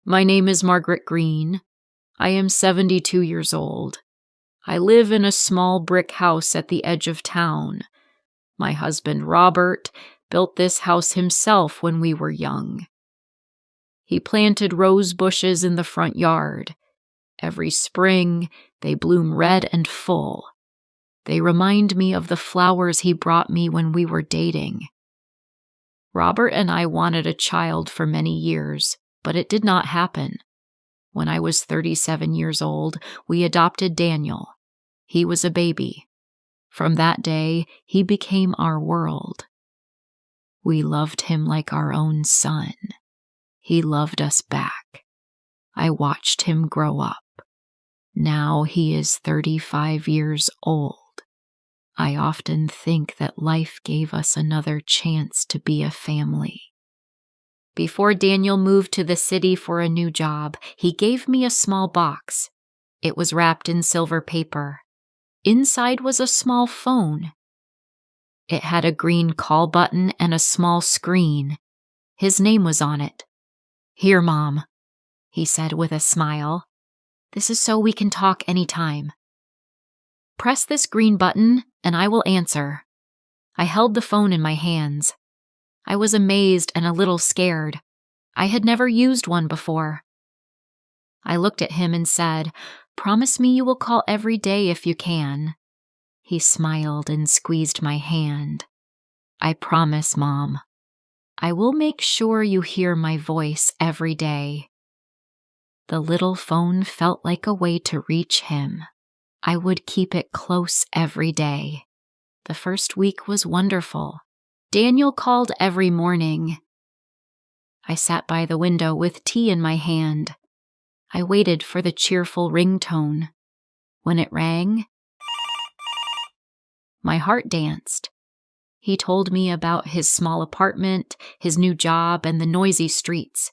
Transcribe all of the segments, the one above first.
My name is Margaret Green. I am 72 years old. I live in a small brick house at the edge of town. My husband, Robert, built this house himself when we were young. He planted rose bushes in the front yard. Every spring, they bloom red and full. They remind me of the flowers he brought me when we were dating. Robert and I wanted a child for many years, but it did not happen. When I was 37 years old, we adopted Daniel. He was a baby. From that day, he became our world. We loved him like our own son. He loved us back. I watched him grow up. Now he is 35 years old. I often think that life gave us another chance to be a family. Before Daniel moved to the city for a new job, he gave me a small box. It was wrapped in silver paper. Inside was a small phone. It had a green call button and a small screen. His name was on it. "Here, Mom," he said with a smile. "This is so we can talk anytime. Press this green button and I will answer." I held the phone in my hands. I was amazed and a little scared. I had never used one before. I looked at him and said, "Promise me you will call every day if you can." He smiled and squeezed my hand. "I promise, Mom. I will make sure you hear my voice every day." The little phone felt like a way to reach him. I would keep it close every day. The first week was wonderful. Daniel called every morning. I sat by the window with tea in my hand. I waited for the cheerful ringtone. When it rang, my heart danced. He told me about his small apartment, his new job, and the noisy streets.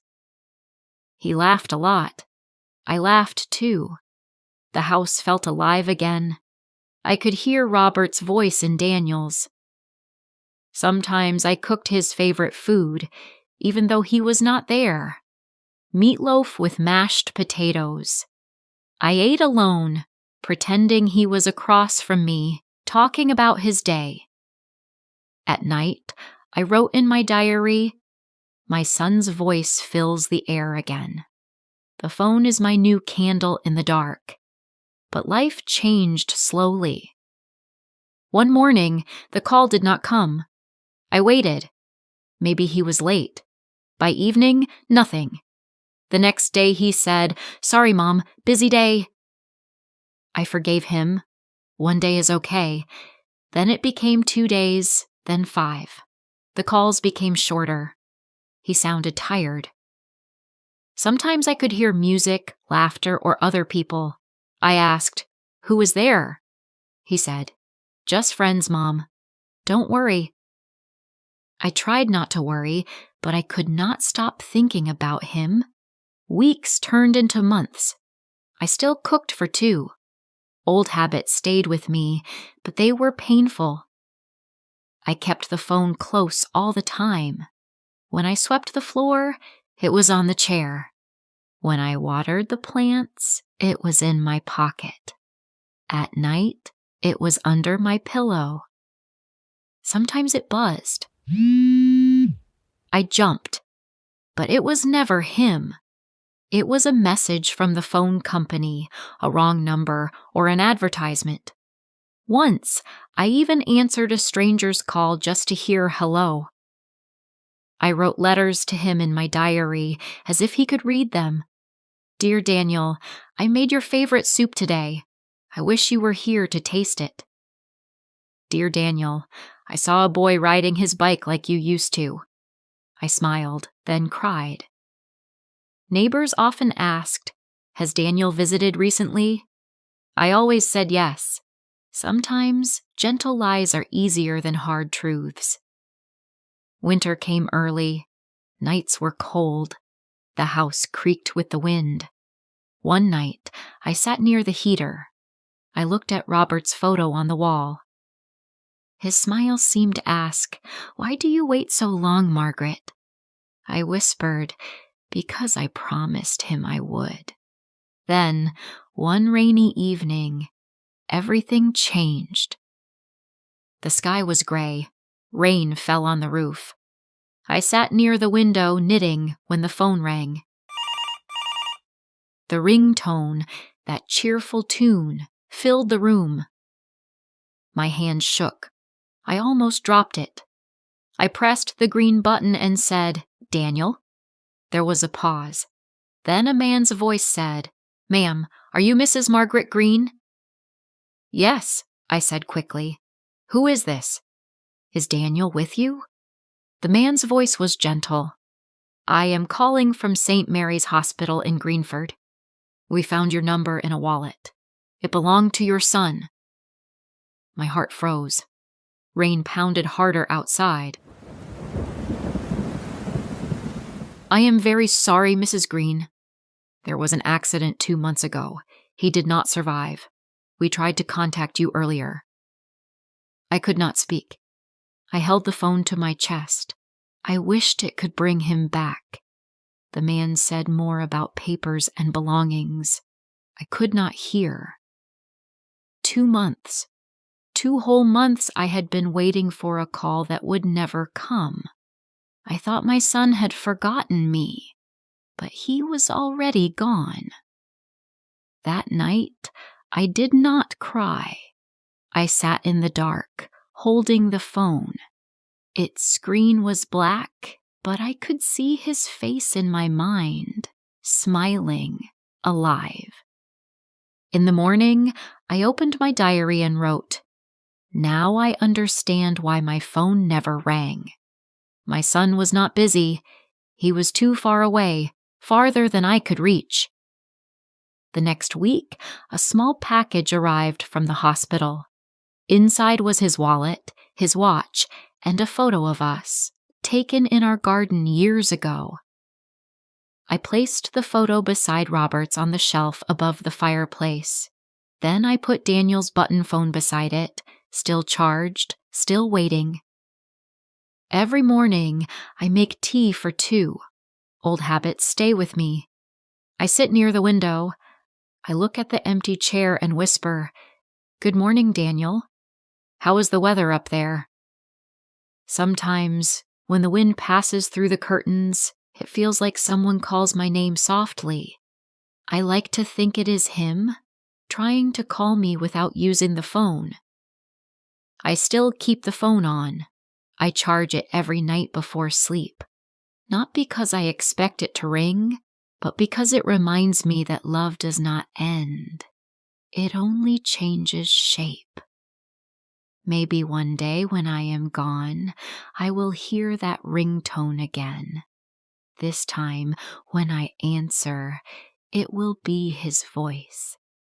He laughed a lot. I laughed too. The house felt alive again. I could hear Robert's voice in Daniel's. Sometimes I cooked his favorite food, even though he was not there. Meatloaf with mashed potatoes. I ate alone, pretending he was across from me, talking about his day. At night, I wrote in my diary, "My son's voice fills the air again." The phone is my new candle in the dark. But life changed slowly. One morning, the call did not come. I waited. Maybe he was late. By evening, nothing. The next day he said, "Sorry, Mom, busy day." I forgave him. One day is okay. Then it became 2 days, then 5. The calls became shorter. He sounded tired. Sometimes I could hear music, laughter, or other people. I asked, "Who was there?" He said, "Just friends, Mom. Don't worry." I tried not to worry, but I could not stop thinking about him. Weeks turned into months. I still cooked for 2. Old habits stayed with me, but they were painful. I kept the phone close all the time. When I swept the floor, it was on the chair. When I watered the plants, it was in my pocket. At night, it was under my pillow. Sometimes it buzzed. I jumped, but it was never him. It was a message from the phone company, a wrong number, or an advertisement. Once, I even answered a stranger's call just to hear hello. I wrote letters to him in my diary as if he could read them. "Dear Daniel, I made your favorite soup today. I wish you were here to taste it." "Dear Daniel, I saw a boy riding his bike like you used to." I smiled, then cried. Neighbors often asked, "Has Daniel visited recently?" I always said yes. Sometimes gentle lies are easier than hard truths. Winter came early. Nights were cold. The house creaked with the wind. One night, I sat near the heater. I looked at Robert's photo on the wall. His smile seemed to ask, "Why do you wait so long, Margaret?" I whispered, because I promised him I would. Then, one rainy evening, everything changed. The sky was gray. Rain fell on the roof. I sat near the window knitting when the phone rang. The ringtone, that cheerful tune, filled the room. My hand shook. I almost dropped it. I pressed the green button and said, "Daniel?" There was a pause. Then a man's voice said, "Ma'am, are you Mrs. Margaret Green?" "Yes," I said quickly. "Who is this? Is Daniel with you?" The man's voice was gentle. "I am calling from St. Mary's Hospital in Greenford. We found your number in a wallet. It belonged to your son." My heart froze. Rain pounded harder outside. "I am very sorry, Mrs. Green. There was an accident 2 months ago. He did not survive. We tried to contact you earlier." I could not speak. I held the phone to my chest. I wished it could bring him back. The man said more about papers and belongings. I could not hear. 2 months. 2 whole months I had been waiting for a call that would never come. I thought my son had forgotten me, but he was already gone. That night, I did not cry. I sat in the dark, holding the phone. Its screen was black, but I could see his face in my mind, smiling, alive. In the morning, I opened my diary and wrote, "Now I understand why my phone never rang. My son was not busy. He was too far away, farther than I could reach." The next week, a small package arrived from the hospital. Inside was his wallet, his watch, and a photo of us, taken in our garden years ago. I placed the photo beside Robert's on the shelf above the fireplace. Then I put Daniel's button phone beside it, still charged, still waiting. Every morning, I make tea for 2. Old habits stay with me. I sit near the window. I look at the empty chair and whisper, "Good morning, Daniel. How is the weather up there?" Sometimes, when the wind passes through the curtains, it feels like someone calls my name softly. I like to think it is him, trying to call me without using the phone. I still keep the phone on. I charge it every night before sleep. Not because I expect it to ring, but because it reminds me that love does not end. It only changes shape. Maybe one day when I am gone, I will hear that ringtone again. This time, when I answer, it will be his voice,